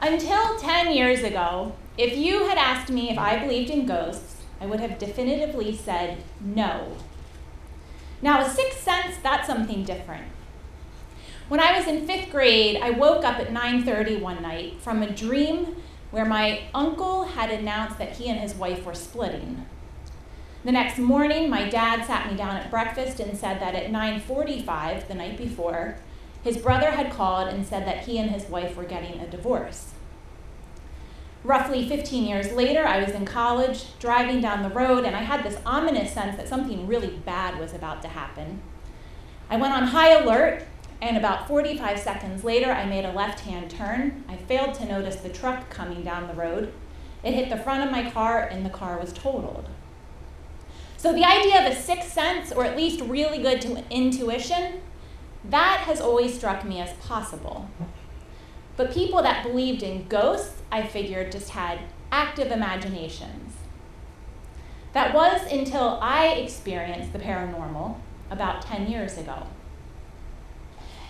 Until 10 years ago, if you had asked me if I believed in ghosts, I would have definitively said no. Now, a sixth sense, that's something different. When I was in 5th grade, I woke up at 9:30 one night from a dream where my uncle had announced that he and his wife were splitting. The next morning, my dad sat me down at breakfast and said that at 9:45, the night before, his brother had called and said that he and his wife were getting a divorce. Roughly 15 years later, I was in college, driving down the road, and I had this ominous sense that something really bad was about to happen. I went on high alert, and about 45 seconds later, I made a left-hand turn. I failed to notice the truck coming down the road. It hit the front of my car, and the car was totaled. So the idea of a sixth sense, or at least really good intuition, that has always struck me as possible. But people that believed in ghosts, I figured, just had active imaginations. That was until I experienced the paranormal about 10 years ago.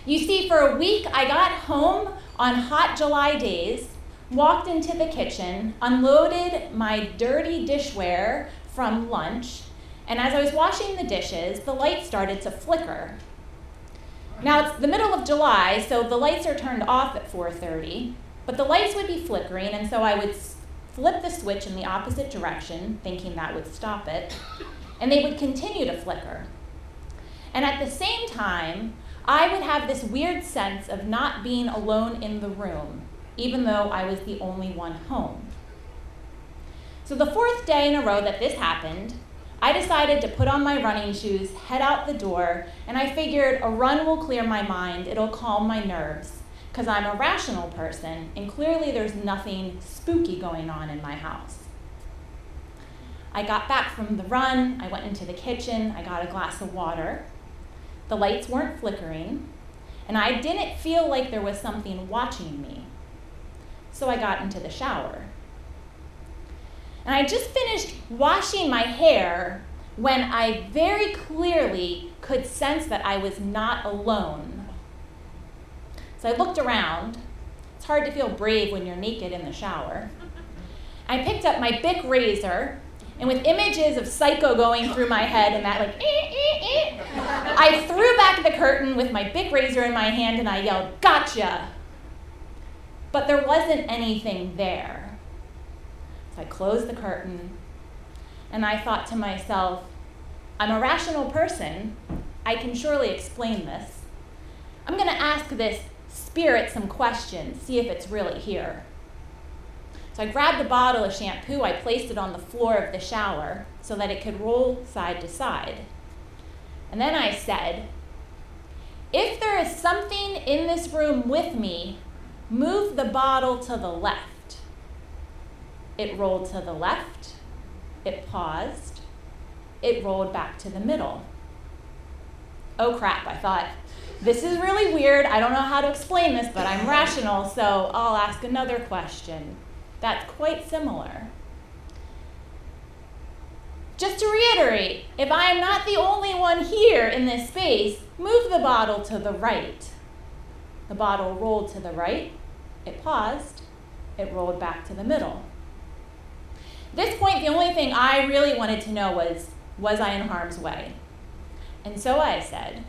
You see, for a week, I got home on hot July days, walked into the kitchen, unloaded my dirty dishware from lunch, and as I was washing the dishes, the light started to flicker. Now, it's the middle of July, so the lights are turned off at 4:30, but the lights would be flickering, and so I would flip the switch in the opposite direction, thinking that would stop it, and they would continue to flicker. And at the same time, I would have this weird sense of not being alone in the room, even though I was the only one home. So the 4th day in a row that this happened, I decided to put on my running shoes, head out the door, and I figured a run will clear my mind, it'll calm my nerves, because I'm a rational person, and clearly there's nothing spooky going on in my house. I got back from the run, I went into the kitchen, I got a glass of water. The lights weren't flickering, and I didn't feel like there was something watching me. So I got into the shower. And I just finished washing my hair when I very clearly could sense that I was not alone. So I looked around. It's hard to feel brave when you're naked in the shower. I picked up my Bic razor, and with images of Psycho going through my head and that I threw back the curtain with my Bic razor in my hand and I yelled, "Gotcha!" But there wasn't anything there. So I closed the curtain, and I thought to myself, I'm a rational person. I can surely explain this. I'm going to ask this spirit some questions, see if it's really here. So I grabbed a bottle of shampoo, I placed it on the floor of the shower so that it could roll side to side. And then I said, if there is something in this room with me, move the bottle to the left. It rolled to the left, it paused, it rolled back to the middle. Oh crap, I thought, this is really weird, I don't know how to explain this, but I'm rational, so I'll ask another question. That's quite similar. Just to reiterate, if I am not the only one here in this space, move the bottle to the right. The bottle rolled to the right, it paused, it rolled back to the middle. At this point, the only thing I really wanted to know was I in harm's way? And so I said,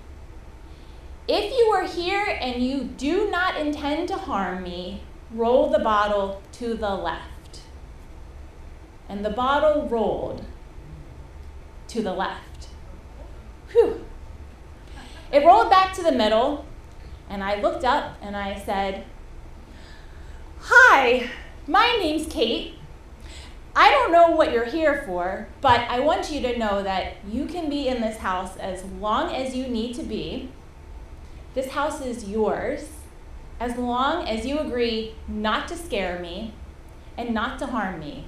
if you are here and you do not intend to harm me, roll the bottle to the left. And the bottle rolled to the left. Whew. It rolled back to the middle, and I looked up and I said, hi, my name's Kate. I don't know what you're here for, but I want you to know that you can be in this house as long as you need to be. This house is yours, as long as you agree not to scare me and not to harm me,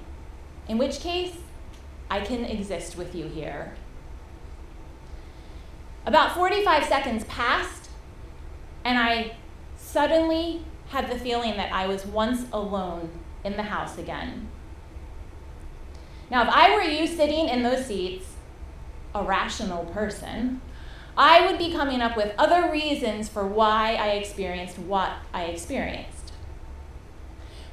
in which case I can exist with you here. About 45 seconds passed, and I suddenly had the feeling that I was once alone in the house again. Now, if I were you sitting in those seats, a rational person, I would be coming up with other reasons for why I experienced what I experienced.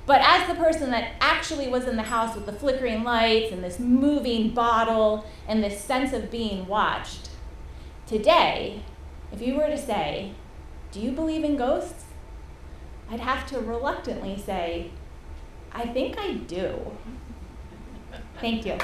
But as the person that actually was in the house with the flickering lights and this moving bottle and this sense of being watched, today, if you were to say, do you believe in ghosts? I'd have to reluctantly say, I think I do. Thank you.